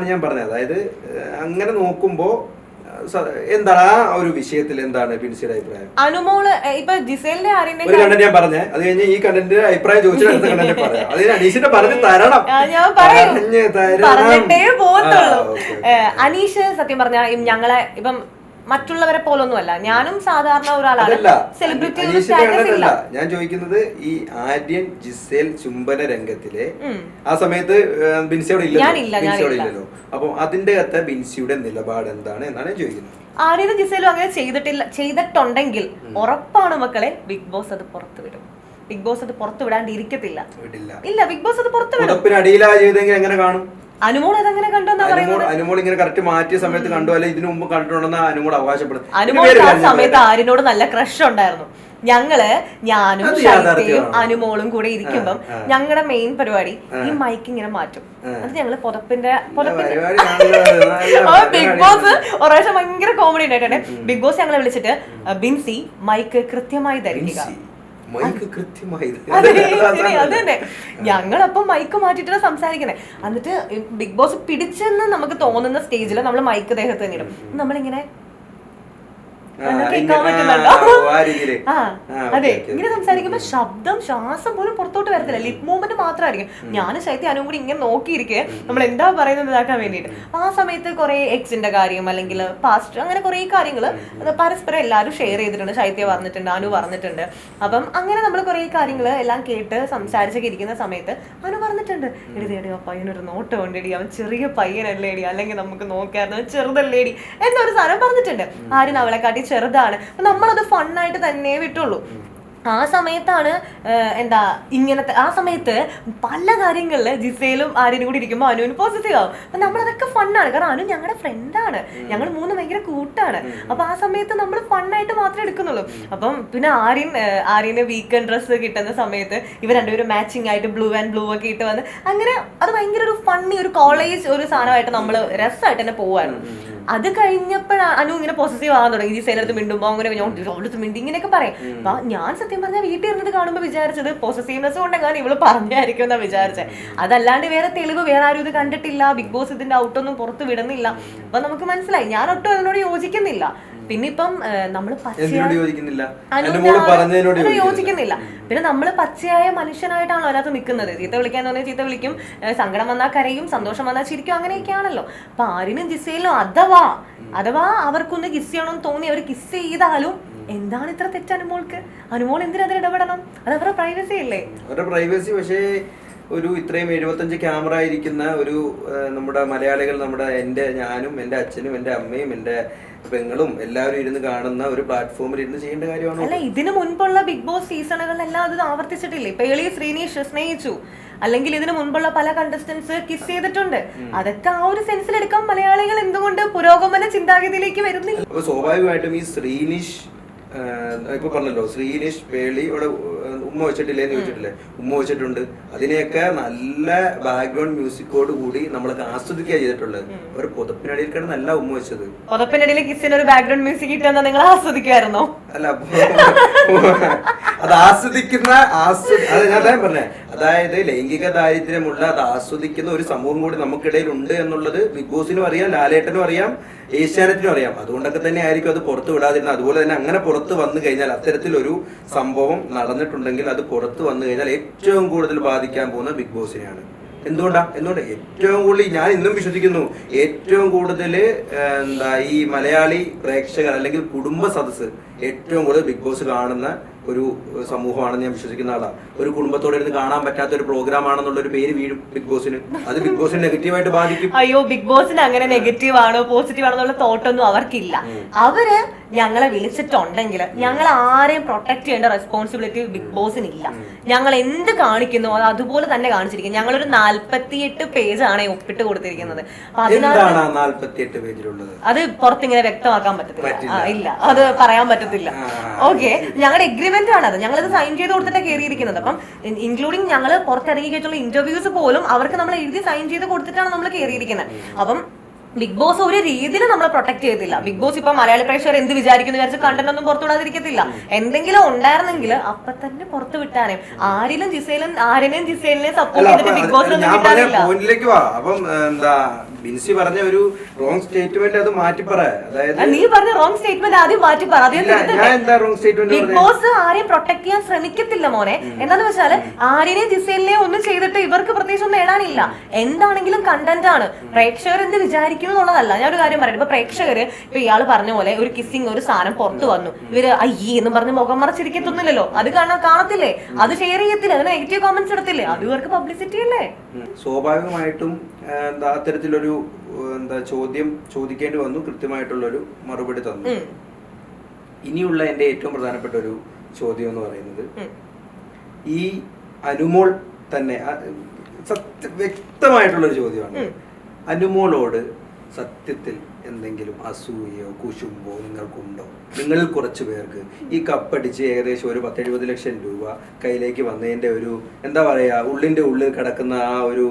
ഞാൻ പറഞ്ഞത്. അതായത് അങ്ങനെ നോക്കുമ്പോ എന്താണ് ആ ഒരു വിഷയത്തിൽ എന്താണ് ബിൻസിയുടെ അഭിപ്രായം? അനുമോള് ഇപ്പൊ ജിസേലിന്റെ ഒരു കണ്ടന്റ് ഞാൻ പറഞ്ഞേ, അത് കഴിഞ്ഞ് ഈ കണ്ടന്റിന്റെ അഭിപ്രായം ചോദിച്ചിട്ട് അടുത്ത കണ്ടന്റ് പറയാം. അതിന് അനീഷിന്റെ പറഞ്ഞു തരണം, ഞാൻ പറഞ്ഞിട്ടേ പോകത്തുള്ളൂ. അനീഷ് സത്യം പറഞ്ഞ ഞങ്ങളെ ഇപ്പം മറ്റുള്ളവരെ പോലൊന്നുമല്ല, ഞാനും സാധാരണ ഒരാളാണ്. സെലിബ്രിറ്റി ഞാൻ ചോദിക്കുന്നത് ഈ ആര്യൻ ജിസേൽ ചുംബന രംഗത്തിലെ ആ സമയത്ത് ബിൻസിയോട് ഇല്ലല്ലോ. അപ്പൊ അതിന്റെ അകത്തെ ബിൻസിയുടെ നിലപാട് എന്താണ് എന്നാണ് ഞാൻ ചോദിക്കുന്നത്. ആര്യനും ജിസേലും അങ്ങനെ ചെയ്തിട്ടുണ്ടെങ്കിൽ ഉറപ്പാണ് മക്കളെ, ബിഗ് ബോസ് അത് പുറത്തു വിടും. ബിഗ് ബോസ് അത് പുറത്തു വിടാണ്ട് ഇരിക്കത്തില്ല. ഇല്ല, ബിഗ് ബോസ് അത് പുറത്തു വിടും. അടിയിലാ ചെയ്തെങ്കിൽ എങ്ങനെ കാണും? അനുമോൾ അതങ്ങനെ കണ്ടെന്നാ പറയുന്നത്. അനുമോൾ ഇങ്ങനെ കറക്റ്റ് മാറ്റിയ സമയത്ത് കണ്ടു, അല്ലെ ഇതിനു മുമ്പ് കണ്ടിട്ടുണ്ടെന്ന് അനുമോൾ അവകാശപ്പെടുന്നു. അനുമോൾ ആ സമയത്ത് ആര്യനോട് നല്ല ക്രഷ് ഉണ്ടായിരുന്നു. ഞാനും ശൈത്യയും അനുമോളും കൂടെ ഇരിക്കുമ്പം ഞങ്ങളുടെ മെയിൻ പരിപാടി ഈ മൈക്ക് ഇങ്ങനെ മാറ്റും. അത് ഞങ്ങള് പുതപ്പിന്റെ ബിഗ് ബോസ് ഒരാഴ്ച ഭയങ്കര കോമഡി ഉണ്ടായിട്ടുണ്ട്. ബിഗ് ബോസ് ഞങ്ങളെ വിളിച്ചിട്ട് ബിൻസി മൈക്ക് കൃത്യമായി ധരിക്കുക. അതന്നെ, ഞങ്ങളപ്പം മൈക്ക് മാറ്റിട്ടാണ് സംസാരിക്കണേ. എന്നിട്ട് ബിഗ് ബോസ് പിടിച്ചെന്ന് നമുക്ക് തോന്നുന്ന സ്റ്റേജിൽ നമ്മൾ മൈക്ക് ദേഹത്ത് തന്നെ ഇടും. നമ്മളിങ്ങനെ അതെ, ഇങ്ങനെ സംസാരിക്കുമ്പോ ശബ്ദം ശ്വാസം പോലും പുറത്തോട്ട് വരത്തില്ല. ലിപ് മൂവ്മെന്റ് മാത്രമായിരിക്കും. ഞാനും ശൈത്യ അനുവും കൂടി ഇങ്ങനെ നോക്കിയിരിക്കെ നമ്മൾ എന്താ പറയുന്നത് ഇതാക്കാൻ വേണ്ടിയിട്ട്. ആ സമയത്ത് കുറെ എക്സിന്റെ കാര്യം അല്ലെങ്കിൽ പാസ്റ്റ് അങ്ങനെ കുറെ കാര്യങ്ങൾ പരസ്പരം എല്ലാവരും ഷെയർ ചെയ്തിട്ടുണ്ട്. ശൈത്യ പറഞ്ഞിട്ടുണ്ട്, അനു പറഞ്ഞിട്ടുണ്ട്. അപ്പം അങ്ങനെ നമ്മൾ കുറെ കാര്യങ്ങൾ എല്ലാം കേട്ട് സംസാരിച്ചൊക്കെ ഇരിക്കുന്ന സമയത്ത് അനു പറഞ്ഞിട്ടുണ്ട്, എടി ആ പയ്യനൊരു നോട്ടം ഉണ്ടെടി, അവൻ ചെറിയ പയ്യനല്ലേടി, അല്ലെങ്കിൽ നമുക്ക് നോക്കായിരുന്നു, ചെറുതല്ലേടി എന്നൊരു സാധനം പറഞ്ഞിട്ടുണ്ട്. ആരും അവളെ കാട്ടി ചെറുതാണ്. നമ്മളത് ഫണ്ണായിട്ട് തന്നെ വിട്ടുള്ളൂ. ആ സമയത്താണ് എന്താ ഇങ്ങനത്തെ ആ സമയത്ത് പല കാര്യങ്ങളില് ജിസേലും ആര്യനും കൂടി ഇരിക്കുമ്പോൾ അനുവിന് പോസിറ്റീവ് ആവും. അപ്പൊ നമ്മളതൊക്കെ ഫണ്ണാണ്, കാരണം അനു ഞങ്ങളുടെ ഫ്രണ്ടാണ്, ഞങ്ങൾ മൂന്ന് ഭയങ്കര കൂട്ടാണ്. അപ്പൊ ആ സമയത്ത് നമ്മൾ ഫണ്ണായിട്ട് മാത്രമേ എടുക്കുന്നുള്ളൂ. അപ്പം പിന്നെ ആര്യന് വീക്കെൻഡ് ഡ്രസ്സ് കിട്ടുന്ന സമയത്ത് ഇവർ രണ്ടുപേരും മാച്ചിങ് ആയിട്ട് ബ്ലൂ ആൻഡ് ബ്ലൂ ഒക്കെ ഇട്ട് വന്ന് അങ്ങനെ അത് ഭയങ്കര ഒരു ഫണ്ണി ഒരു കോളേജ് ഒരു സാധനമായിട്ട് നമ്മൾ രസമായിട്ട് തന്നെ പോവായിരുന്നു. അത് കഴിഞ്ഞപ്പോഴാണ് അനു ഇങ്ങനെ പോസിറ്റീവ് ആകാൻ തുടങ്ങി. ഈ സേലത്ത് മിണ്ടുമ്പോ അങ്ങനെ മിണ്ടി ഇങ്ങനെയൊക്കെ പറയും. അപ്പൊ ഞാൻ സത്യം പറഞ്ഞാൽ വീട്ടിൽ ഇരുന്നത് കാണുമ്പോൾ വിചാരിച്ചത് പോസിറ്റീവ്നെസ് കൊണ്ടെങ്ങാനും ഇവള് പറഞ്ഞായിരിക്കും എന്നാ വിചാരിച്ചത്. അതല്ലാണ്ട് വേറെ തെളിവ് വേറെ ആരും ഇത് കണ്ടിട്ടില്ല. ബിഗ് ബോസ് ഇതിന്റെ ഔട്ടൊന്നും പുറത്ത് വിടുന്നില്ല. അപ്പൊ നമുക്ക് മനസ്സിലായി, ഞാൻ ഒട്ടും അതിനോട് യോജിക്കുന്നില്ല. പിന്നെ ഇപ്പം നമ്മള് യോജിക്കുന്നില്ല. പിന്നെ നമ്മള് പച്ചയായ മനുഷ്യനായിട്ടാണല്ലോ അതിനകത്ത് നിൽക്കുന്നത്. ചീത്ത വിളിക്കാന്ന് പറഞ്ഞാൽ ചീത്ത വിളിക്കും, സങ്കടം വന്നാൽ കരയും, സന്തോഷം വന്നാൽ ചിരിക്കും, അങ്ങനെയൊക്കെയാണല്ലോ. അപ്പൊ ആര്യനും ജിസയിലും അഥവാ അവർക്കൊന്ന് കിസ് ചെയ്യണമെന്ന് തോന്നി അവർ കിസ് ചെയ്താലും എന്താണ് ഇത്ര തെറ്റ് അനുമോൾക്ക്? അനുമോൾ എന്തിനതിൽ ഇടപെടണം? അത് അവരുടെ പ്രൈവസി അല്ലേ? അവരുടെ പ്രൈവസി. പക്ഷേ ഒരു ഇത്രയും 75 ക്യാമറ ഇരിക്കുന്ന ഒരു നമ്മുടെ മലയാളികൾ, ഞാനും എൻ്റെ അച്ഛനും എൻ്റെ അമ്മയും എൻ്റെ പെങ്ങളും എല്ലാവരും ഇരുന്ന് കാണുന്ന ഒരു പ്ലാറ്റ്ഫോമിൽ ഇരുന്ന് ചെയ്യേണ്ട കാര്യമാണ്. അല്ല, ഇതിനു മുൻപുള്ള ബിഗ് ബോസ് സീസണുകളിലെല്ലാം അത് ആവർത്തിച്ചിട്ടില്ലേ? പേളി ശ്രീനീഷ് സ്നേഹിച്ചു, അല്ലെങ്കിൽ ഇതിനു മുൻപുള്ള പല കണ്ടസ്റ്റൻസ് കിസ് ചെയ്തിട്ടുണ്ട്. അതൊക്കെ ആ ഒരു സെൻസിൽ എടുക്കാൻ മലയാളികൾ എന്തുകൊണ്ട് പുരോഗമന ചിന്താഗതിയിലേക്ക് വരുന്നില്ല? സ്വാഭാവികമായിട്ടും ഈ ശ്രീനിഷ് ഇപ്പൊ പറഞ്ഞല്ലോ, ശ്രീനിഷ് പേളി ഇവിടെ ഉമ്മ വെച്ചിട്ടില്ലേന്ന് ചോദിച്ചിട്ടില്ലേ? ഉമ്മ വെച്ചിട്ടുണ്ട്. അതിനെയൊക്കെ നല്ല ബാക്ക്ഗ്രൗണ്ട് മ്യൂസിക്കോട് കൂടി നമ്മളൊക്കെ ആസ്വദിക്കുക ചെയ്തിട്ടുള്ളത്. ഒരു പുതപ്പിനടിയിൽ കിടന്നല്ല ഉമ്മ വെച്ചത്. പുതപ്പിനടിയിൽ കിസിന് ഒരു ബാക്ക്ഗ്രൗണ്ട് മ്യൂസിക് ഇട്ടെന്നാ നിങ്ങൾ ആസ്വദിക്കുമായിരുന്നോ? അല്ല, അത് ആസ്വദിക്കുന്ന അത് ഞാൻ പറഞ്ഞേ, അതായത് ലൈംഗിക ദാരിദ്ര്യമുള്ള അത് ആസ്വദിക്കുന്ന ഒരു സമൂഹം കൂടി നമുക്കിടയിൽ ഉണ്ട് എന്നുള്ളത് ബിഗ് ബോസിനും അറിയാം, ലാലേട്ടനും അറിയാം, ഏഷ്യാനെറ്റിനും അറിയാം. അതുകൊണ്ടൊക്കെ തന്നെ ആയിരിക്കും അത് പുറത്ത് വിടാതിരുന്നത്. അതുപോലെ തന്നെ അങ്ങനെ പുറത്ത് വന്നു കഴിഞ്ഞാൽ, അത്തരത്തിലൊരു സംഭവം നടന്നിട്ടുണ്ടെങ്കിൽ അത് പുറത്ത് വന്നു കഴിഞ്ഞാൽ ഏറ്റവും കൂടുതൽ ബാധിക്കാൻ പോകുന്നത് ബിഗ് ബോസിനെയാണ്. എന്തുകൊണ്ട് ഏറ്റവും കൂടുതൽ ഞാൻ ഇന്നും വിശ്വസിക്കുന്നു, ഏറ്റവും കൂടുതൽ ഈ മലയാളി പ്രേക്ഷകർ അല്ലെങ്കിൽ കുടുംബ സദസ്സ് ഏറ്റവും കൂടുതൽ ബിഗ് ബോസ് കാണുന്ന ഒരു സമൂഹമാണെന്ന് ഞാൻ വിശ്വസിക്കുന്ന ആളാണ്. ഒരു കുടുംബത്തോടെ ഇരുന്ന് കാണാൻ പറ്റാത്ത ഒരു പ്രോഗ്രാം ആണെന്നുള്ള ഒരു പേര് വീഴും ബിഗ് ബോസിന്. അത് ബിഗ് ബോസിന് നെഗറ്റീവായിട്ട് ബാധിക്കും. അയ്യോ, ബിഗ് ബോസിന് അങ്ങനെ നെഗറ്റീവ് ആണോ പോസിറ്റീവ് ആണോ എന്നുള്ള തോട്ടൊന്നും അവർക്കില്ല. അവര് ഞങ്ങളെ വിളിച്ചിട്ടുണ്ടെങ്കിൽ ഞങ്ങൾ ആരെയും പ്രൊട്ടക്ട് ചെയ്യേണ്ട റെസ്പോൺസിബിലിറ്റി ബിഗ് ബോസിനില്ല. ഞങ്ങൾ എന്ത് കാണിക്കുന്നു അത് അതുപോലെ തന്നെ കാണിച്ചിരിക്കും. ഞങ്ങളൊരു 48 പേജാണ് ഒപ്പിട്ട് കൊടുത്തിരിക്കുന്നത്. അത് പുറത്തിങ്ങനെ വ്യക്തമാക്കാൻ പറ്റത്തില്ല. ഇല്ല, അത് പറയാൻ പറ്റത്തില്ല. ഓക്കെ, ഞങ്ങളുടെ എഗ്രിമെന്റ് ആണത്. ഞങ്ങളത് സൈൻ ചെയ്ത് കൊടുത്തിട്ട് കയറിയിരിക്കുന്നത്. അപ്പം ഇൻക്ലൂഡിങ് ഞങ്ങൾ പുറത്തിറങ്ങി കഴിഞ്ഞുള്ള ഇന്റർവ്യൂസ് പോലും അവർക്ക് നമ്മൾ എഴുതി സൈൻ ചെയ്ത് കൊടുത്തിട്ടാണ് നമ്മൾ കയറിയിരിക്കുന്നത്. അപ്പം ബിഗ് ബോസ് ഒരു രീതിയിൽ നമ്മളെ പ്രൊട്ടക്ട് ചെയ്തില്ല. ബിഗ് ബോസ് ഇപ്പൊ മലയാളി പ്രേക്ഷകർ എന്ത് വിചാരിക്കുന്നു വിചാരിച്ച് കണ്ടന്റ് ഒന്നും പുറത്തുവിടാതിരിക്കത്തില്ല. എന്തെങ്കിലും ഉണ്ടായിരുന്നെങ്കിൽ അപ്പൊ തന്നെ പുറത്തു വിട്ടാനേ. ആരെയും ജിസേലിനെയും സപ്പോർട്ട് ചെയ്തിട്ട് ബിഗ് ബോസിലൊന്നും കിട്ടാറില്ല. പോയിന്റിലേക്ക് വാ. അപ്പം എന്താ ബിൻസി പറഞ്ഞ ഒരു റോങ് സ്റ്റേറ്റ്മെന്റ് അത് മാറ്റി പറ. അതായത് നീ പറഞ്ഞ റോങ് സ്റ്റേറ്റ്മെന്റ് ആദ്യം മാറ്റി പറ. ബിഗ് ബോസ് ആരെയും പ്രൊട്ടക്ട് ചെയ്യാൻ ശ്രമിക്കത്തില്ല മോനെ. എന്താന്ന് വെച്ചാല് ആരെയും ജിസേലിനെയും ഒന്നും ചെയ്തിട്ട് ഇവർക്ക് പ്രത്യേകിച്ച് ഒന്നും നേടാനില്ല. എന്താണെങ്കിലും കണ്ടന്റ് ആണ്. പ്രേക്ഷകർ എന്ത് വിചാരിക്കും എന്നുള്ളതല്ല. ഞാൻ ഒരു കാര്യം പറയാം. ഇപ്പൊ പ്രേക്ഷകര് ഇപ്പൊ ഇയാള് പറഞ്ഞ പോലെ ഒരു കിസ്സിങ് ഒരു സാധനം പുറത്തു വന്നു, ഇവര് അയ്യേ എന്ന് പറഞ്ഞ് മുഖം മറച്ചിരിക്കത്തൊന്നുമില്ലല്ലോ. അത് കാണത്തില്ലേ, അത് ഷെയർ ചെയ്യത്തില്ല, അത് നെഗറ്റീവ് കോമന്റ്സ് എടുത്തില്ലേ, അത് ഇവർക്ക് പബ്ലിസിറ്റി അല്ലേ. സ്വാഭാവികമായിട്ടും അത്തരത്തിലൊരു ചോദ്യം ചോദിക്കേണ്ടി വന്നു. കൃത്യമായിട്ടുള്ളൊരു മറുപടി തന്നു. ഇനിയുള്ള എന്റെ ഏറ്റവും പ്രധാനപ്പെട്ട ഒരു ചോദ്യം എന്ന് പറയുന്നത്, ഈ അനുമോൾ തന്നെ വ്യക്തമായിട്ടുള്ളൊരു ചോദ്യമാണ്. അനുമോളോട് സത്യത്തിൽ എന്തെങ്കിലും അസൂയയോ കുശുമ്പോ നിങ്ങൾക്കുണ്ടോ? നിങ്ങളിൽ കുറച്ചു പേർക്ക് ഈ കപ്പടിച്ച് ഏകദേശം ഒരു 10-70 ലക്ഷം രൂപ കയ്യിലേക്ക് വന്നതിന്റെ ഒരു എന്താ പറയാ, ഉള്ളിന്റെ ഉള്ളിൽ കിടക്കുന്ന ആ ഒരു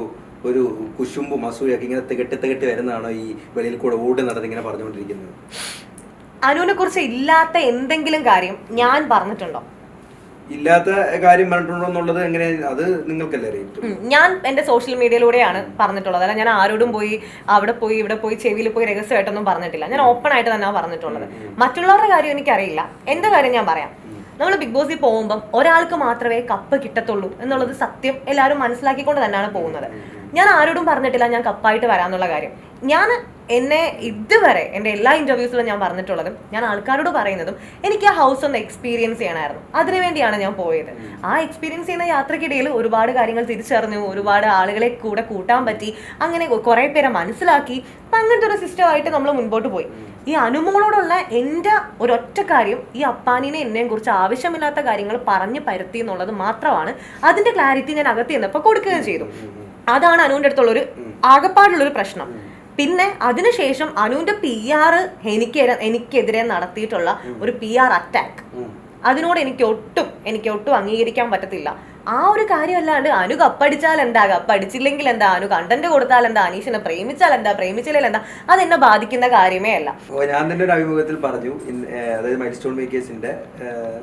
കുശുമ്പും അസൂയൊക്കെ ഇങ്ങനെ തികട്ടി വരുന്നതാണോ ഈ വെളിയിൽ കൂടെ ഓടി നടന്ന് ഇങ്ങനെ പറഞ്ഞുകൊണ്ടിരിക്കുന്നത്? അനുവിനെ കുറിച്ച് ഇല്ലാത്ത എന്തെങ്കിലും കാര്യം ഞാൻ പറഞ്ഞിട്ടുണ്ടോ? ഇല്ലാത്ത കാര്യം പറഞ്ഞിട്ടുണ്ടോ എന്നുള്ളത് എങ്ങനെ, അത് നിങ്ങൾക്കല്ലേ അറിയാം. ഞാൻ എന്റെ സോഷ്യൽ മീഡിയയിലൂടെയാണ് പറഞ്ഞിട്ടുള്ളത്. അല്ല ഞാൻ ആരോടും പോയി അവിടെ പോയി ഇവിടെ പോയി ചെവിയിൽ പോയി രഹസ്യമായിട്ടൊന്നും പറഞ്ഞിട്ടില്ല. ഞാൻ ഓപ്പൺ ആയിട്ട് തന്നെയാണ് പറഞ്ഞിട്ടുള്ളത്. മറ്റുള്ളവരുടെ കാര്യം എനിക്കറിയില്ല. എന്റെ കാര്യം ഞാൻ പറയാം. നമ്മൾ ബിഗ് ബോസിൽ പോകുമ്പം ഒരാൾക്ക് മാത്രമേ കപ്പ് കിട്ടത്തുള്ളൂ എന്നുള്ളത് സത്യം എല്ലാവരും മനസ്സിലാക്കിക്കൊണ്ട് തന്നെയാണ് പോകുന്നത്. ഞാൻ ആരോടും പറഞ്ഞിട്ടില്ല ഞാൻ കപ്പായിട്ട് വരാന്നുള്ള കാര്യം. ഞാൻ എന്നെ ഇതുവരെ എൻ്റെ എല്ലാ ഇന്റർവ്യൂസിലും ഞാൻ പറഞ്ഞിട്ടുള്ളതും ഞാൻ ആൾക്കാരോട് പറയുന്നതും എനിക്ക് ആ ഹൗസ് ഒന്ന് എക്സ്പീരിയൻസ് ചെയ്യണമായിരുന്നു. അതിനുവേണ്ടിയാണ് ഞാൻ പോയത്. ആ എക്സ്പീരിയൻസ് ചെയ്യുന്ന യാത്രക്കിടയിൽ ഒരുപാട് കാര്യങ്ങൾ തിരിച്ചറിഞ്ഞു, ഒരുപാട് ആളുകളെ കൂടെ കൂട്ടാൻ പറ്റി, അങ്ങനെ കുറെ പേരെ മനസ്സിലാക്കി. അപ്പം അങ്ങനത്തെ ഒരു സിസ്റ്റമായിട്ട് നമ്മൾ മുൻപോട്ട് പോയി. ഈ അനുമോളോടുള്ള എൻ്റെ ഒരൊറ്റ കാര്യം, ഈ അപ്പാനിനെ എന്നെയും കുറിച്ച് ആവശ്യമില്ലാത്ത കാര്യങ്ങൾ പറഞ്ഞു പരത്തി എന്നുള്ളത് മാത്രമാണ്. അതിന്റെ ക്ലാരിറ്റി ഞാൻ അകത്ത് ചെന്നപ്പോൾ കൊടുക്കുകയും ചെയ്തു. അതാണ് അനുവിൻ്റെ അടുത്തുള്ളൊരു ആകപ്പാടുള്ളൊരു പ്രശ്നം. പിന്നെ അതിനുശേഷം അനുവിന്റെ PR എനിക്കെതിരെ നടത്തിയിട്ടുള്ള ഒരു PR അറ്റാക്ക്, അതിനോട് എനിക്ക് ഒട്ടും അംഗീകരിക്കാൻ പറ്റത്തില്ല. ആ ഒരു കാര്യമല്ലാണ്ട് അനു കപ്പടിച്ചാൽ എന്താ, കപ്പടിച്ചില്ലെങ്കിൽ എന്താ, അനു കണ്ടന്റ് കൊടുത്താൽ എന്താ, അനീഷിനെ പ്രേമിച്ചാൽ എന്താ, പ്രേമിച്ചില്ലെങ്കിൽ എന്താ, അതെന്നെ ബാധിക്കുന്ന കാര്യമേ അല്ല. ഞാൻ തന്നെ ഒരു അഭിമുഖത്തിൽ പറഞ്ഞു, അതായത് മൈൽ സ്റ്റോൺ മേക്കേഴ്സിന്റെ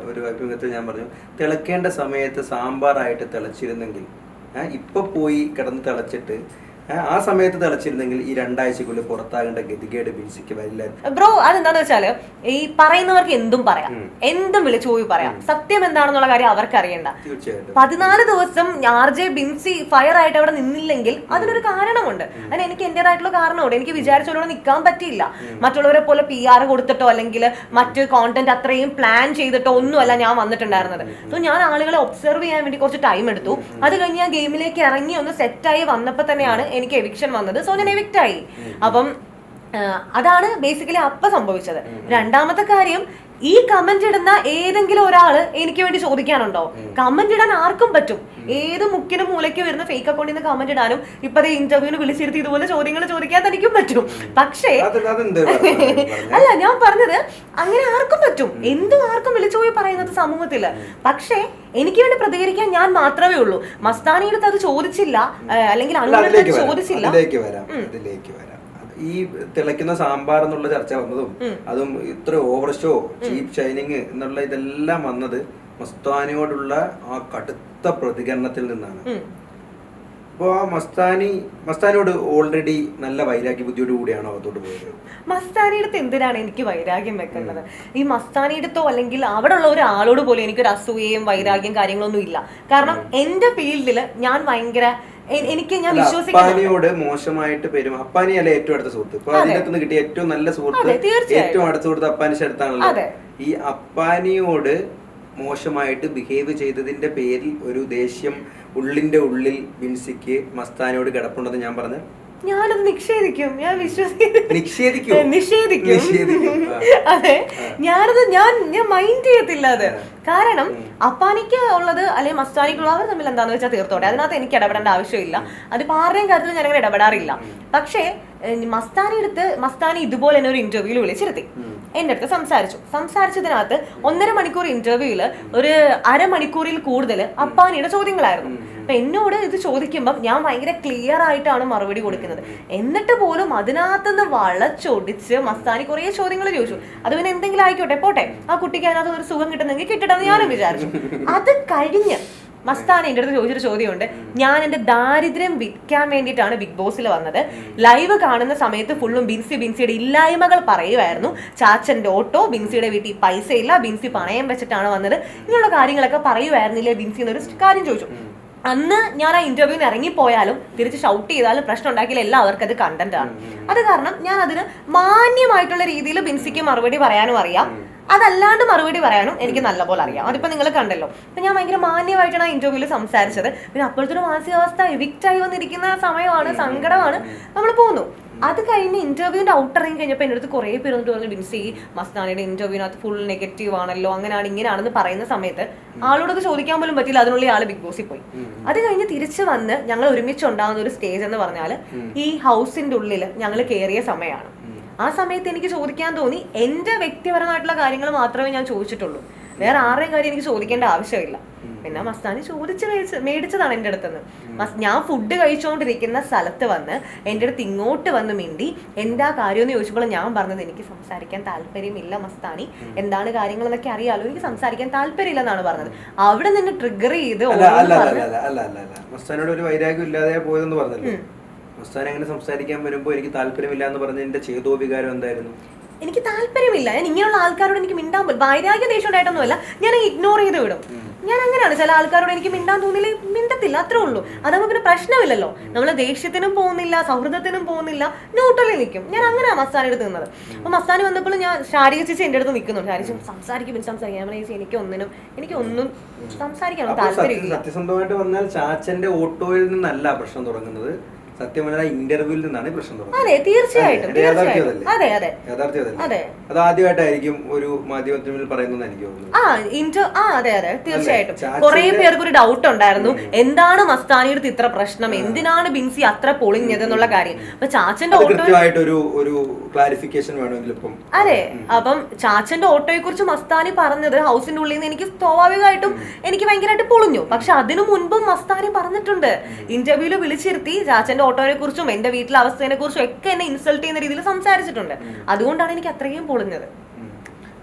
ഒരു അഭിമുഖത്തിൽ ഞാൻ പറഞ്ഞു, തിളക്കേണ്ട സമയത്ത് സാമ്പാറായിട്ട് തിളച്ചിരുന്നെങ്കിൽ ഇപ്പൊ പോയി കിടന്ന് തിളച്ചിട്ട് ആ സമയത്ത് തിളച്ചിരുന്നെങ്കിൽ ഈ 2 ആഴ്ചക്കുള്ളിൽ പുറത്താകേണ്ട ഗതികേട് ബിൻസിക്ക് വരില്ല. ബ്രോ അതെന്താന്ന് വെച്ചാല് ഈ പറയുന്നവർക്ക് എന്തും പറയാം, എന്തും വിളിച്ചു പോയി പറയാം. സത്യം എന്താണെന്നുള്ള കാര്യം അവർക്ക് അറിയണ്ട. തീർച്ചയായിട്ടും 14 ദിവസം RJ ബിൻസി ഫയർ ആയിട്ട് അവിടെ നിന്നില്ലെങ്കിൽ അതിനൊരു കാരണമുണ്ട്. അതിന് എനിക്ക് എന്റേതായിട്ടുള്ള കാരണമുണ്ട്. എനിക്ക് വിചാരിച്ചോടെ നിൽക്കാൻ പറ്റിയില്ല. മറ്റുള്ളവരെ പോലെ PR കൊടുത്തിട്ടോ അല്ലെങ്കിൽ മറ്റ് കോണ്ടന്റ് അത്രയും പ്ലാൻ ചെയ്തിട്ടോ ഒന്നുമല്ല ഞാൻ വന്നിട്ടുണ്ടായിരുന്നത്. സോ ഞാൻ ആളുകളെ ഒബ്സർവ് ചെയ്യാൻ വേണ്ടി കുറച്ച് ടൈം എടുത്തു. അത് കഴിഞ്ഞ് ഞാൻ ഗെയിമിലേക്ക് ഇറങ്ങി ഒന്ന് സെറ്റായി വന്നപ്പോൾ തന്നെയാണ് എനിക്ക് എവിക്ഷൻ വന്നത്. സോ ഞാൻ എവിക്റ്റ് ആയി. അപ്പം അതാണ് ബേസിക്കലി അപ്പൊ സംഭവിച്ചത്. രണ്ടാമത്തെ കാര്യം, ഈ കമന്റ് ഇടുന്ന ഏതെങ്കിലും ഒരാള് എനിക്ക് വേണ്ടി ചോദിക്കാനുണ്ടോ? കമന്റ് ഇടാൻ ആർക്കും പറ്റും. ഏത് മുക്കിനും മൂലയ്ക്ക് വരുന്ന ഫേക്ക് അക്കൗണ്ടിൽ നിന്ന് കമന്റ് ഇടാനും ഇപ്പത്തെ ഇന്റർവ്യൂവിന് വിളിച്ചിരുത്തി ഇതുപോലെ ചോദ്യങ്ങൾ ചോദിക്കാൻ തനിക്കും പറ്റും. പക്ഷേ അല്ല, ഞാൻ പറഞ്ഞത് അങ്ങനെ ആർക്കും പറ്റും. എന്തും ആർക്കും വിളിച്ചു പോയി പറയുന്നത് സമൂഹത്തില്. പക്ഷേ എനിക്ക് വേണ്ടി പ്രതികരിക്കാൻ ഞാൻ മാത്രമേ ഉള്ളൂ. മസ്താനിയുടെ അത് ചോദിച്ചില്ല, അല്ലെങ്കിൽ അനുഭവത്തിൽ ചോദിച്ചില്ല. ഈ തിളയ്ക്കുന്ന സാമ്പാർ എന്നുള്ള ചർച്ച വന്നതും അതും ഇത്ര ഓവർ ഷോ, ചീപ്പ് ഷൈനിങ് എന്നുള്ള ഇതെല്ലാം വന്നത് മസ്താനിയോടുള്ള ആ കടുത്ത പ്രതികരണത്തിൽ നിന്നാണ്. അപ്പൊ ആ മസ്താനിയോട് ഓൾറെഡി നല്ല വൈരാഗ്യ ബുദ്ധിയോട് കൂടിയാണ് അകത്തോട്ട് പോയത്. മസ്താനിയുടെ എന്തിനാണ് എനിക്ക് വൈരാഗ്യം വെക്കുന്നത്? ഈ മസ്താനിയെടുത്തോ അല്ലെങ്കിൽ അവിടെ ഉള്ള ഒരാളോട് പോലും എനിക്കൊരു അസൂയയും വൈരാഗ്യം കാര്യങ്ങളൊന്നും ഇല്ല. കാരണം എന്റെ ഫീൽഡില് ഞാൻ ഭയങ്കര ഞാൻ അപ്പാനിയോട് മോശമായിട്ട് പെരും. അപ്പാനി അല്ല ഏറ്റവും അടുത്ത സുഹൃത്ത്. ഇപ്പൊ അതിനകത്ത് കിട്ടിയ ഏറ്റവും നല്ല സുഹൃത്ത്, ഏറ്റവും അടുത്ത സുഹൃത്ത് അപ്പാനി അടുത്താണല്ലോ. ഈ അപ്പാനിയോട് മോശമായിട്ട് ബിഹേവ് ചെയ്തതിന്റെ പേരിൽ ഒരു ദേഷ്യം ഉള്ളിന്റെ ഉള്ളിൽ ബിൻസിക്ക് മസ്താനിയോട് കിടപ്പുണ്ടെന്ന് ഞാൻ പറഞ്ഞു. ഞാനത് നിഷേധിക്കും. ഞാൻ നിഷേധിക്കും. അതെ, ഞാൻ മൈൻഡ് ചെയ്യത്തില്ല അത്. കാരണം അപ്പാനിക്ക് ഉള്ളത് അല്ലെങ്കിൽ മസ്താനിക്കുള്ള അവർ തമ്മിൽ എന്താന്ന് വെച്ചാൽ തീർത്തോട്ടെ. അതിനകത്ത് എനിക്ക് ഇടപെടേണ്ട ആവശ്യമില്ല. അതിപ്പോ ആരുടെയും കാര്യത്തിൽ ഞാൻ ഇടപെടാറില്ല. പക്ഷേ മസ്താനി ഇതുപോലെ തന്നെ ഒരു ഇന്റർവ്യൂവിൽ വിളിച്ചിരുത്തി. എൻ്റെ അടുത്ത് സംസാരിച്ചതിനകത്ത് 1.5 മണിക്കൂർ ഇന്റർവ്യൂവില് ഒരു അരമണിക്കൂറിൽ കൂടുതൽ അപ്പാനിയുടെ ചോദ്യങ്ങളായിരുന്നു. അപ്പൊ എന്നോട് ഇത് ചോദിക്കുമ്പോൾ ഞാൻ ഭയങ്കര ക്ലിയർ ആയിട്ടാണ് മറുപടി കൊടുക്കുന്നത്. എന്നിട്ട് പോലും അതിനകത്തുനിന്ന് വളച്ചൊടിച്ച് മസ്താനി കുറെ ചോദ്യങ്ങൾ ചോദിച്ചു. അത് പിന്നെ എന്തെങ്കിലും ആയിക്കോട്ടെ, പോട്ടെ, ആ കുട്ടിക്ക് അതിനകത്ത് ഒരു സുഖം കിട്ടുന്നെങ്കിൽ കിട്ടട്ടെ എന്ന് ഞാനും വിചാരിച്ചു. അത് കഴിഞ്ഞ് മസ്താനി എൻ്റെ അടുത്ത് ചോദിച്ചൊരു ചോദ്യമുണ്ട്. ഞാൻ എൻ്റെ ദാരിദ്ര്യം വിൽക്കാൻ വേണ്ടിയിട്ടാണ് ബിഗ് ബോസിൽ വന്നത്. ലൈവ് കാണുന്ന സമയത്ത് ഫുള്ളും ബിൻസിയുടെ ഇല്ലായ്മകൾ പറയുമായിരുന്നു. ചാച്ചൻ്റെ ഓട്ടോ, ബിൻസിയുടെ വീട്ടിൽ പൈസ ഇല്ല, ബിൻസി പണയം വെച്ചിട്ടാണ് വന്നത്, ഇങ്ങനെയുള്ള കാര്യങ്ങളൊക്കെ പറയുമായിരുന്നില്ലേ ബിൻസി എന്നൊരു കാര്യം ചോദിച്ചു. അന്ന് ഞാൻ ആ ഇന്റർവ്യൂവിന് ഇറങ്ങിപ്പോയാലും തിരിച്ച് ഷൗട്ട് ചെയ്താലും പ്രശ്നം ഉണ്ടാക്കിയാലും എല്ലാവർക്കും അത് കണ്ടന്റ് ആണ്. അത് കാരണം ഞാൻ അതിന് മാന്യമായിട്ടുള്ള രീതിയിൽ ബിൻസിക്ക് മറുപടി പറയാനും അറിയാം, അതല്ലാണ്ട് മറുപടി പറയാനും എനിക്ക് നല്ലപോലെ അറിയാം. അതിപ്പോ നിങ്ങൾ കണ്ടല്ലോ. അപ്പൊ ഞാൻ ഭയങ്കര മാന്യമായിട്ടാണ് ആ ഇന്റർവ്യൂവിൽ സംസാരിച്ചത്. പിന്നെ അപ്പോഴത്തെ ഒരു മാനസികാവസ്ഥ എവിക്റ്റ് ആയി വന്നിരിക്കുന്ന സമയമാണ്, സങ്കടമാണ്, നമ്മൾ പോന്നു. അത് കഴിഞ്ഞ് ഇന്റർവ്യൂവിന്റെ ഔട്ട് ഇറങ്ങി കഴിഞ്ഞപ്പോൾ എൻ്റെ അടുത്ത് കുറേ പേര് വന്നിട്ട് പറഞ്ഞു, ബിൻസി മസ്താനിയുടെ ഇന്റർവ്യൂവിനകത്ത് ഫുൾ നെഗറ്റീവ് ആണല്ലോ, അങ്ങനെയാണ് ഇങ്ങനെയാണെന്ന് പറയുന്ന സമയത്ത് ആളോട് അത് ചോദിക്കാൻ പോലും പറ്റില്ല. അതിനുള്ളിൽ ആള് ബിഗ് ബോസിൽ പോയി. അത് കഴിഞ്ഞ് തിരിച്ചു വന്ന് ഞങ്ങൾ ഒരുമിച്ച് ഉണ്ടാകുന്ന ഒരു സ്റ്റേജ് എന്ന് പറഞ്ഞാൽ ഈ ഹൗസിന്റെ ഉള്ളിൽ ഞങ്ങൾ കയറിയ സമയമാണ്. ആ സമയത്ത് എനിക്ക് ചോദിക്കാൻ തോന്നി, എൻ്റെ വ്യക്തിപരമായിട്ടുള്ള കാര്യങ്ങൾ മാത്രമേ ഞാൻ ചോദിച്ചിട്ടുള്ളൂ, വേറെ ആരുടെയും കാര്യം എനിക്ക് ചോദിക്കേണ്ട ആവശ്യമില്ല. പിന്നെ മസ്താനി മേടിച്ചതാണ് എൻ്റെ അടുത്തുനിന്ന്. ഞാൻ ഫുഡ് കഴിച്ചുകൊണ്ടിരിക്കുന്ന സ്ഥലത്ത് വന്ന് എൻ്റെ അടുത്ത് ഇങ്ങോട്ട് വന്ന് മിണ്ടി എന്താ കാര്യം എന്ന് ചോദിച്ചപ്പോൾ ഞാൻ പറഞ്ഞത് എനിക്ക് സംസാരിക്കാൻ താല്പര്യമില്ല മസ്താനി, എന്താണ് കാര്യങ്ങൾ എന്നൊക്കെ അറിയാലോ, എനിക്ക് സംസാരിക്കാൻ താല്പര്യമില്ല എന്നാണ് പറഞ്ഞത്. അവിടെ നിന്ന് ട്രിഗർ ചെയ്ത് മസ്താനോട് ഒരു വൈരാഗ്യം ഇല്ലാതെ പോയതെന്ന് പറഞ്ഞല്ലോ. മസ്താൻ അങ്ങനെ സംസാരിക്കാൻ വരുമ്പോൾ എനിക്ക് താല്പര്യമില്ല എന്ന് പറഞ്ഞ എന്റെ ചേതോ വികാരം എന്തായിരുന്നു? എനിക്ക് താല്പര്യമില്ല. ഞാൻ ഇങ്ങനെയുള്ള ആൾക്കാരോട് എനിക്ക് മിണ്ടാൻ പോലും വൈരാഗ്യ ദേഷ്യം ഉണ്ടായിട്ടൊന്നുമല്ല, ഞാൻ ഇഗ്നോർ ചെയ്ത് വിടും. ഞാൻ അങ്ങനെയാണ്. ചില ആൾക്കാരോട് എനിക്ക് മിണ്ടാൻ തോന്നില്ല, മിണ്ടത്തില്ല, അത്രേ ഉള്ളൂ. അതാകുമ്പോൾ പിന്നെ പ്രശ്നമില്ലല്ലോ. നമ്മൾ ദേഷ്യത്തിനും പോകുന്നില്ല, സൗഹൃദത്തിനും പോകുന്നില്ല, ന്യൂട്രലിൽ നിൽക്കും. ഞാൻ അങ്ങനെയാണ് മസ്താനി എടുത്ത് നിന്നത്. അപ്പൊ മസ്താനി വന്നപ്പോൾ ഞാൻ ശാരിക ചേച്ചി എൻ്റെ അടുത്ത് നിൽക്കുന്നുണ്ട്. ശാരിക സംസാരിക്കും എനിക്കൊന്നും സംസാരിക്കണം താല്പര്യമില്ല. സത്യസന്ധമായിട്ട് പറഞ്ഞാൽ ചാച്ചന്റെ ഓട്ടോയിൽ നിന്നല്ല പ്രശ്നം തുടങ്ങുന്നത്, സത്യം പറഞ്ഞാൽ ഇന്റർവ്യൂവിൽ നിന്നാണ് പ്രശ്നം തുടങ്ങുന്നത്. അതെ, തീർച്ചയായിട്ടും. അത് ആദ്യമായിട്ടായിരിക്കും ഒരു മാധ്യമത്തിൽ പറയുന്നത് എനിക്ക് തോന്നുന്നു. അതെ, തീർച്ചയായിട്ടും. കുറെ പേർക്ക് ഒരു ഡൗട്ട് ഉണ്ടായിരുന്നു, എന്താണ് മസ്താനിയുടെ അടുത്ത് ഇത്ര പ്രശ്നം, എന്തിനാണ് ബിൻസി അത്ര പൊളിഞ്ഞത് എന്നുള്ള കാര്യം. അപ്പൊ ചാച്ചന്റെ ഒരു ക്ലാരിഫിക്കേഷൻ വേണമെങ്കിൽ ഇപ്പം അതെ. അപ്പം ചാച്ചന്റെ ഓട്ടോയെ കുറിച്ച് മസ്താനി പറഞ്ഞത് ഹൗസിന്റെ ഉള്ളിൽ നിന്ന് എനിക്ക് സ്വാഭാവികമായിട്ടും എനിക്ക് ഭയങ്കരമായിട്ട് പൊളിഞ്ഞു. പക്ഷെ അതിനു മുൻപും മസ്താനി പറഞ്ഞിട്ടുണ്ട്, ഇന്റർവ്യൂല് വിളിച്ചിരുത്തി ചാച്ചന്റെ ഓട്ടോയെ കുറിച്ചും എന്റെ വീട്ടിലെ അവസ്ഥയെ കുറിച്ചും ഒക്കെ എന്നെ ഇൻസൾട്ട് ചെയ്യുന്ന രീതിയിൽ സംസാരിച്ചിട്ടുണ്ട്. അതുകൊണ്ടാണ് എനിക്ക് അത്രയും പൊളിഞ്ഞത്.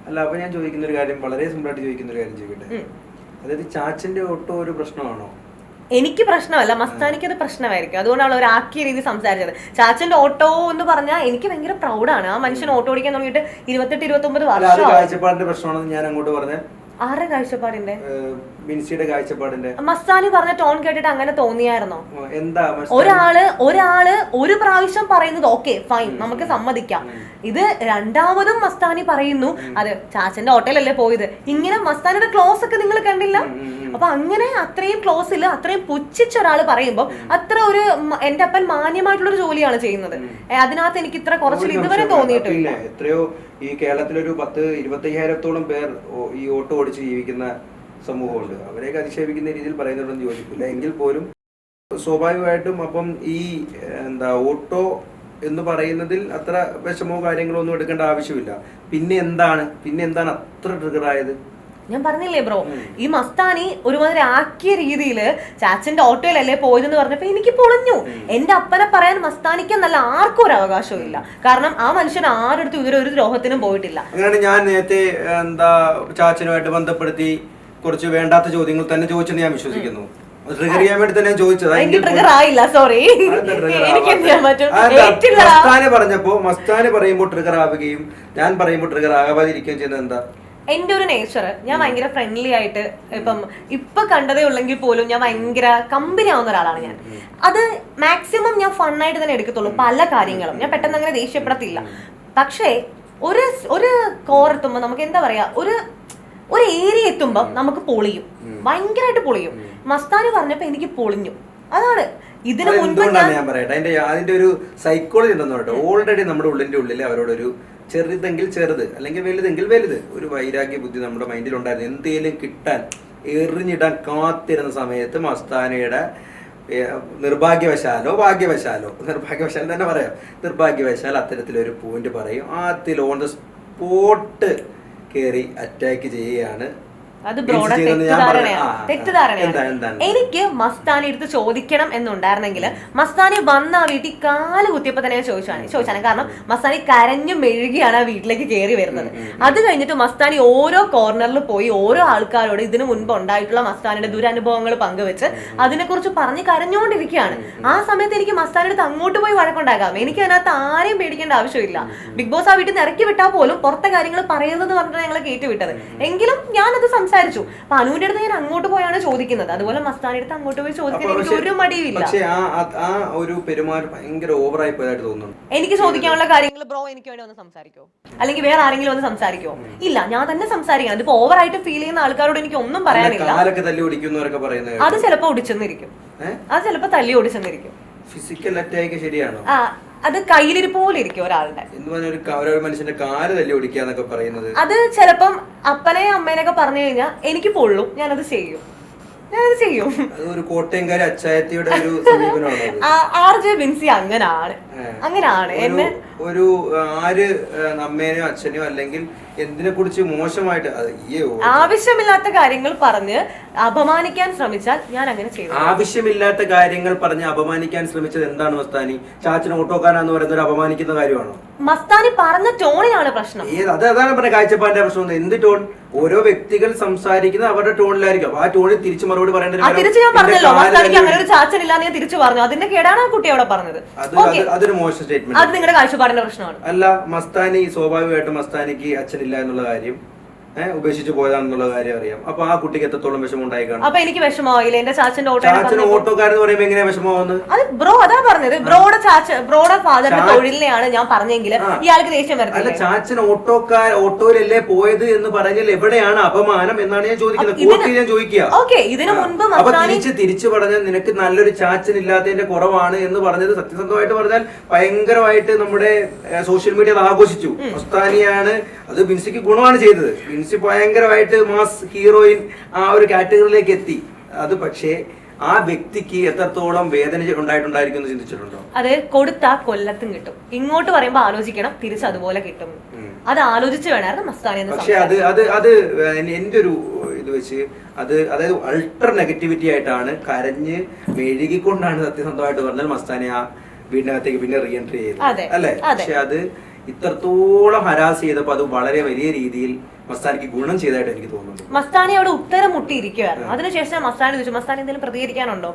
അല്ല, അപ്പൊ ഞാൻ ചോദിക്കുന്ന ഒരു കാര്യം, വളരെ സിമ്പിൾ ആയിട്ട് ചോദിക്കുന്ന ഒരു കാര്യം ചോദിക്കട്ടെ, അതായത് ചാച്ചന്റെ ഓട്ടോ ഒരു പ്രശ്നമാണോ? എനിക്ക് പ്രശ്നമല്ല, മസ്താനിക്ക് അത് പ്രശ്നമായിരിക്കും. അതുകൊണ്ടാണ് അവർ ആക്കിയ രീതി സംസാരിച്ചത്. ചാച്ചന്റെ ഓട്ടോ എന്ന് പറഞ്ഞാൽ എനിക്ക് ഭയങ്കര പ്രൗഡാണ്. ആ മനുഷ്യൻ ഓട്ടോ ഓടിക്കാൻ തുടങ്ങിയിട്ട് 28-29 വർഷം. കാഴ്ചപ്പാടിന്റെ പ്രശ്നമാണെന്ന് ഞാൻ അങ്ങോട്ട് പറഞ്ഞത്. ആരുടെ കാഴ്ചപ്പാടിന്റെ? ബിൻസിയുടെ കാഴ്ചപ്പാടിന്റെ. മസ്താനി പറഞ്ഞ ടോൺ കേട്ടിട്ട് അങ്ങനെ തോന്നിയായിരുന്നോ? എന്താ ഒരാള് ഒരു പ്രാവശ്യം പറയുന്നത് ഓക്കെ ഫൈൻ, നമുക്ക് സമ്മതിക്കാം. ഇത് രണ്ടാമതും മസ്താനി പറയുന്നു, അത് ചാച്ചന്റെ ഹോട്ടലല്ലേ പോയത്, ഇങ്ങനെ മസ്താനിയുടെ ക്ലോസ് ഒക്കെ നിങ്ങൾ കണ്ടില്ല. അപ്പൊ അങ്ങനെ അത്രയും ക്ലോസിൽ അത്രയും പുച്ഛിച്ച ഒരാൾ പറയുമ്പോൾ അത്ര ഒരു എന്റെ അപ്പൻ മാന്യമായിട്ടുള്ള ഒരു ജോലിയാണ് ചെയ്യുന്നത്. അതിനകത്ത് എനിക്ക് ഇത്ര കുറച്ചിൽ ഇതുവരെ തോന്നിയിട്ടില്ല. എത്രയോ ഈ കേരളത്തിലൊരു 10-25,000-ഓളം പേർ ഈ ഓട്ടോ ഓടിച്ച് ജീവിക്കുന്ന സമൂഹമുണ്ട്. അവരെയൊക്കെ അധിക്ഷേപിക്കുന്ന രീതിയിൽ പറയുന്നുണ്ടെന്ന് യോജിപ്പില്ല. എങ്കിൽ പോലും സ്വാഭാവികമായിട്ടും അപ്പം ഈ ഓട്ടോ എന്ന് പറയുന്നതിൽ അത്ര വിഷമോ കാര്യങ്ങളോ ഒന്നും എടുക്കേണ്ട ആവശ്യമില്ല. പിന്നെ എന്താണ് അത്ര ട്രിഗർ ആയത്? ഞാൻ പറഞ്ഞില്ലേ ബ്രോ, ഈ മസ്താനി ഒരുമാതിരി ആക്കിയ രീതിയിൽ ചാച്ചന്റെ ഓട്ടോയിലല്ലേ പോയതെന്ന് പറഞ്ഞപ്പോ എനിക്ക് പൊളിഞ്ഞു. എന്റെ അപ്പനെ പറയാൻ മസ്താനിക്കെന്നല്ല ആർക്കും ഒരു അവകാശവും ഇല്ല. കാരണം ആ മനുഷ്യൻ ആരെടുത്തും ഇതുവരെ ഒരു ദ്രോഹത്തിനും പോയിട്ടില്ല. അങ്ങനെയാണ് ഞാൻ നേരത്തെ ചാച്ചനുമായിട്ട് ബന്ധപ്പെടുത്തി കുറച്ച് വേണ്ടാത്ത ചോദ്യങ്ങൾ തന്നെ ചോദിച്ചെന്ന് ഞാൻ വിശ്വസിക്കുന്നു. ട്രിഗർ ചെയ്യാൻ വേണ്ടി തന്നെ ചോദിച്ചത്. മസ്താനി പറയുമ്പോൾ ട്രിഗർ ആവുകയും ഞാൻ പറയുമ്പോൾ ട്രിഗർ ആവാതിരിക്കുകയും ചെയ്യുന്നത് എന്താ? എന്റെ ഒരു നേച്ചർ, ഞാൻ ഭയങ്കര ഫ്രണ്ട്ലി ആയിട്ട് ഇപ്പൊ കണ്ടതേ ഉള്ളെങ്കിൽ പോലും ഞാൻ ഭയങ്കര കമ്പനി ആവുന്ന ഒരാളാണ് ഞാൻ. അത് മാക്സിമം ഞാൻ ഫണ്ണായിട്ട് തന്നെ എടുക്കത്തുള്ളൂ. പല കാര്യങ്ങളും ഞാൻ പെട്ടെന്ന് അങ്ങനെ ദേഷ്യപ്പെടത്തില്ല. പക്ഷേ ഒരു കോറെത്തുമ്പോ നമുക്ക് എന്താ പറയാ, ഒരു ഏരിയ എത്തുമ്പോ നമുക്ക് പൊളിയും, ഭയങ്കരമായിട്ട് പൊളിയും. മസ്താനി പറഞ്ഞപ്പോ എനിക്ക് പൊളിഞ്ഞു. അതാണ് ഇതിന് മുൻപ് ഞാൻ പറയട്ടെ, അതിന്റെ ഒരു സൈക്കോളജി എന്താന്ന് പറയട്ടെ. ഓൾറെഡി നമ്മുടെ ഉള്ളിൽ അവരോടൊരു ചെറുതെങ്കിൽ ചെറുത് അല്ലെങ്കിൽ വലുതെങ്കിൽ വലുത് ഒരു വൈരാഗ്യ ബുദ്ധി നമ്മുടെ മൈൻഡിൽ ഉണ്ടായിരുന്നു. എന്തെങ്കിലും കിട്ടാൻ എറിഞ്ഞിടാൻ കാത്തിരുന്ന സമയത്ത് മസ്താനിയുടെ നിർഭാഗ്യവശാലോ ഭാഗ്യവശാലോ, നിർഭാഗ്യവശാലം തന്നെ പറയാം, നിർഭാഗ്യവശാൽ അത്തരത്തിലൊരു പോയിന്റ് പറയും. അതിൽ ഓൺ ദ സ്പോട്ട് കയറി അറ്റാക്ക് ചെയ്യുകയാണ്. അത് ബ്രോയുടെ തെറ്റിദ്ധാരണയാണ്. എനിക്ക് മസ്താനി എടുത്ത് ചോദിക്കണം എന്നുണ്ടായിരുന്നെങ്കിൽ മസ്താനി വന്ന ആ വീട്ടിൽ കാല് കുത്തിയപ്പോ തന്നെ ചോദിച്ചാണ്. കാരണം മസ്താനി കരഞ്ഞു മെഴുകിയാണ് ആ വീട്ടിലേക്ക് കയറി വരുന്നത്. അത് കഴിഞ്ഞിട്ട് മസ്താനി ഓരോ കോർണറിൽ പോയി ഓരോ ആൾക്കാരോട് ഇതിനു മുൻപ് ഉണ്ടായിട്ടുള്ള മസ്താനിയുടെ ദുരനുഭവങ്ങൾ പങ്കുവെച്ച് അതിനെക്കുറിച്ച് പറഞ്ഞ് കരഞ്ഞുകൊണ്ടിരിക്കുകയാണ്. ആ സമയത്ത് എനിക്ക് മസ്താനിയുടെ അടുത്ത് അങ്ങോട്ട് പോയി വഴക്കുണ്ടാകാം. എനിക്ക് അതിനകത്ത് ആരെയും പേടിക്കേണ്ട ആവശ്യമില്ല. ബിഗ് ബോസ് ആ വീട്ടിൽ നിന്ന് ഇറക്കി വിട്ടാൽ പോലും പുറത്തെ കാര്യങ്ങൾ പറയരുതെന്ന് പറഞ്ഞിട്ട് ഞങ്ങളെ കയറ്റിവിട്ടത്. എങ്കിലും ഞാനത് സംസാരിച്ചു. അപ്പൊ അനുവിന്റെ അടുത്ത് ഞാൻ അങ്ങോട്ട് പോയാണ് ചോദിക്കുന്നത്. അതുപോലെ മസ്താനിയുടെ അടുത്ത് അങ്ങോട്ട് പോയി ചോദിക്കാൻ എനിക്ക് ഒരു മടിയുമില്ല. ആ ഒരു പെരുമാറ്റം ഭയങ്കര ഓവറായി പോയതായിട്ട് തോന്നുന്നു. എനിക്ക് ചോദിക്കാനുള്ള കാര്യങ്ങൾ ബ്രോ എനിക്ക് വേണ്ടി ഒന്ന് സംസാരിക്കോ, അല്ലെങ്കിൽ വേറെ ആരെങ്കിലും ഒന്ന് സംസാരിക്കോ? ഇല്ല, ഞാൻ തന്നെ സംസാരിക്കണം. ഇതിപ്പോ ഓവറായിട്ട് ഫീൽ ചെയ്യുന്ന ആൾക്കാരോട് എനിക്ക് ഒന്നും പറയാനില്ല. അത് ചിലപ്പോ ഒടിച്ചെന്നിരിക്കും, അത് ചിലപ്പോ തല്ലി ഒടിച്ചെന്നിരിക്കും. ഫിസിക്കൽ അറ്റാക്ക് ശരിയാണോ? അത് കയ്യിലിരിപ്പ് പോലെ ഇരിക്കും ഒരാളുടെ. മനുഷ്യന്റെ കാല് തല്ലി ഓടിക്കാന്നൊക്കെ പറയുന്നത് അത് ചിലപ്പം അപ്പനെയും അമ്മേനൊക്കെ പറഞ്ഞു കഴിഞ്ഞാൽ എനിക്ക് പൊള്ളും, ഞാനത് ചെയ്യും. ഒരു കോട്ടയംകാരി അച്ചായത്തിയുടെ ഒരു സമീപനമാണ്. RJ ബിൻസി അങ്ങനാണ്. എന്നെ ഒരു ആര് അമ്മേനെയോ അച്ഛനെയോ അല്ലെങ്കിൽ എന്തിനെ കുറിച്ച് മോശമായിട്ട് ആവശ്യമില്ലാത്ത കാര്യങ്ങൾ പറഞ്ഞ് അപമാനിക്കാൻ ശ്രമിച്ചാൽ ഞാൻ അങ്ങനെ ചെയ്തു. ആവശ്യമില്ലാത്ത കാര്യങ്ങൾ പറഞ്ഞ് അപമാനിക്കാൻ ശ്രമിച്ചത് എന്താണ് മസ്താനി? ചാച്ചൻ ഓട്ടോക്കാരാന്ന് പറയുന്ന ഒരു അപമാനിക്കുന്ന കാര്യമാണോ? മസ്താനി പറഞ്ഞ ടോണിലാണ് പ്രശ്നം. അതാണ് പറഞ്ഞ കാഴ്ചപ്പാടിന്റെ പ്രശ്നം. എന്ത് ടോൺ? ഓരോ വ്യക്തികൾ സംസാരിക്കുന്നത് അവരുടെ ടോണിലായിരിക്കും. ആ ടോണിൽ തിരിച്ചു മറുപടി പറയേണ്ടത്. തിരിച്ചു ഞാൻ പറഞ്ഞല്ലോ, മസ്താനിക്ക് അങ്ങനെ ഒരു ചാച്ചൻ ഇല്ലാന്ന് ഞാൻ തിരിച്ചു പറഞ്ഞു. അതിന്റെ കേടാണ് ആ കുട്ടി അവിടെ പറഞ്ഞത്. അതൊരു മോശം സ്റ്റേറ്റ്മെന്റ്. അത് നിങ്ങളുടെ കാഴ്ചപ്പാടിന്റെ പ്രശ്നമാണ്. അല്ല, മസ്താനി സ്വാഭാവികമായിട്ടും മസ്താനിക്ക് അച്ഛനില്ല എന്നുള്ള കാര്യം ഉപേക്ഷിച്ച് പോയതാണെന്നുള്ള കാര്യം അറിയാം. അപ്പൊ ആ കുട്ടിക്ക് എത്രത്തോളം വിഷമം ഉണ്ടായി കാണും. അപ്പൊ എനിക്ക് വിഷമമായില്ല എന്റെ ചാച്ചന്റെ ഓട്ടോക്കാരെന്ന് പറയുമ്പോ എങ്ങനെയാ വിഷമമാവുന്നത്? അത് ബ്രോ അതാ പറഞ്ഞത്. ബ്രോയുടെ ഫാദറിന്റെ തൊഴിലിനെയാണ് ഞാൻ പറഞ്ഞെങ്കിൽ ഇയാൾക്ക് ദേഷ്യം വരുന്നത്. അല്ല, ചാച്ചൻ ഓട്ടോയിലല്ലേ പോയത് എന്ന് പറഞ്ഞാൽ എവിടെയാണ് അപമാനം എന്നാണ് ഞാൻ ചോദിക്കുന്നത്. കോർട്ടിൽ ഞാൻ ചോദിക്കുക. ഓക്കെ, ഇതിനു മുൻപ് അപ്പൊ തിരിച്ചു പറഞ്ഞാൽ നിനക്ക് നല്ലൊരു ചാച്ചൻ ഇല്ലാത്തതിന്റെ കുറവാണ് എന്ന് പറഞ്ഞത് സത്യസന്ധമായിട്ട് പറഞ്ഞാൽ ഭയങ്കരമായിട്ട് നമ്മുടെ സോഷ്യൽ മീഡിയ ആഘോഷിച്ചു. മസ്താനിയാണ് അത് ബിൻസിക്ക് ഗുണമാണ് ചെയ്തത്. ബിൻസി ഭയങ്കരമായിട്ട് മാസ് ഹീറോയിൻ ആ ഒരു കാറ്റഗറിയിലേക്ക് എത്തി. അത് പക്ഷേ ആ വ്യക്തിക്ക് എത്രത്തോളം വേദന ഉണ്ടായിട്ടുണ്ടായിരിക്കും എന്ന് ചിന്തിച്ചിട്ടുണ്ടോ? അത് കൊടുത്താ കൊല്ലത്തും കിട്ടും. ഇങ്ങോട്ട് പറയുമ്പോ ആലോചിക്കണം, തിരിച്ച് അതുപോലെ കിട്ടും. അത് ആലോചിച്ച് വേണമായിരുന്നു മസ്താനി. പക്ഷെ അത് എന്റെ ഒരു ഇത് വെച്ച് അതായത് അൾട്ര നെഗറ്റിവിറ്റി ആയിട്ടാണ്, കരഞ്ഞ് മെഴുകിക്കൊണ്ടാണ് സത്യസന്ധമായിട്ട് പറഞ്ഞാൽ മസ്താനി ആ വീടിനകത്തേക്ക് പിന്നെ റീ എൻട്രി ചെയ്തത് അല്ലേ? പക്ഷെ അത് ഇത്രത്തോളം ഹരാസ് ചെയ്തപ്പോ അത് വളരെ വലിയ രീതിയിൽ മസ്താനിക്ക് ഗുണം ചെയ്തതായിട്ട് എനിക്ക് തോന്നുന്നു. മസ്താനി അവിടെ ഉത്തരം മുട്ടിയിരിക്കുകയായിരുന്നു. അതിനുശേഷം മസ്താനി ചോദിച്ചു, മസ്താനി എന്തെങ്കിലും പ്രതികരിക്കാനുണ്ടോ,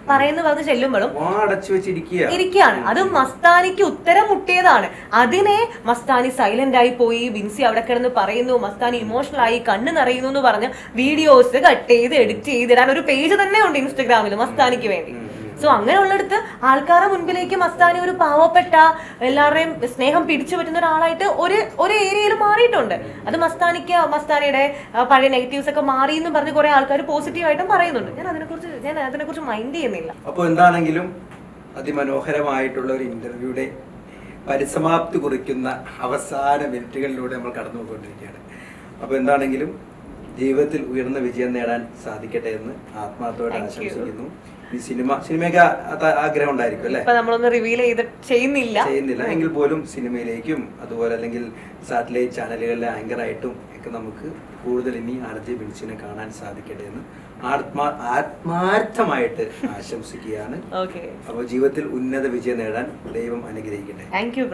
പറയുന്നു പറഞ്ഞ് ചെല്ലുമ്പോഴും അടച്ചു വെച്ചിരിക്കുകയാണ്. അത് മസ്താനിക്ക് ഉത്തരം മുട്ടിയതാണ്. അതിനെ മസ്താനി സൈലന്റ് ആയി പോയി. ബിൻസി അവിടെ കിടന്ന് പറയുന്നു, മസ്താനി ഇമോഷണൽ ആയി, കണ്ണ് നിറയുന്നു എന്ന് പറഞ്ഞ് വീഡിയോസ് കട്ട് ചെയ്ത് എഡിറ്റ് ചെയ്തിടാൻ ഒരു പേജ് തന്നെ ഉണ്ട് ഇൻസ്റ്റഗ്രാമിൽ മസ്താനിക്ക് വേണ്ടി. സോ അങ്ങനെയുള്ളിടത്ത് ആൾക്കാരുടെ മുൻപിലേക്ക് മസ്താനി ഒരു പാവപ്പെട്ട എല്ലാവരുടെയും സ്നേഹം പിടിച്ചു പറ്റുന്ന ഒരാളായിട്ട് ഒരു ഏരിയയിൽ മാറിയിട്ടുണ്ട്. അത് മസ്താനിയുടെ പഴയ നെഗറ്റീവ്സ് ഒക്കെ മാറി എന്ന് പറഞ്ഞ് കുറെ ആൾക്കാർ പോസിറ്റീവായിട്ടും പറയുന്നുണ്ട്. ഞാൻ അതിനെക്കുറിച്ച് മൈൻഡ് ചെയ്യുന്നില്ല. അപ്പോൾ എന്താണെങ്കിലും അതിമനോഹരമായിട്ടുള്ള ഒരു ഇന്റർവ്യൂടെ പരിസമാപ്തി കുറിക്കുന്ന അവസാന മിനിറ്റുകളിലൂടെ നമ്മൾ കടന്നു പോയിക്കൊണ്ടിരിക്കുകയാണ്. അപ്പോൾ എന്താണെങ്കിലും ജീവിതത്തിൽ ഉയർന്ന വിജയം നേടാൻ സാധിക്കട്ടെ എന്ന് ആത്മാർത്ഥമായിട്ട് ആശംസിക്കുന്നു. ഈ സിനിമയ്ക്ക് ആഗ്രഹം ഉണ്ടായിരിക്കും അല്ലെ? നമ്മളൊന്ന് റിവീൽ ചെയ്യുന്നില്ല എങ്കിൽ പോലും സിനിമയിലേക്കും അതുപോലെ അല്ലെങ്കിൽ സാറ്റലൈറ്റ് ചാനലുകളിലെ ആങ്കറായിട്ടും ഒക്കെ നമുക്ക് കൂടുതൽ ഇനി RJ ബിൻസിനെ കാണാൻ സാധിക്കട്ടെ എന്ന് ആത്മാർത്ഥമായിട്ട് ആശംസിക്കുകയാണ്. അപ്പോൾ ജീവിതത്തിൽ ഉന്നത വിജയം നേടാൻ ദൈവം അനുഗ്രഹിക്കട്ടെ.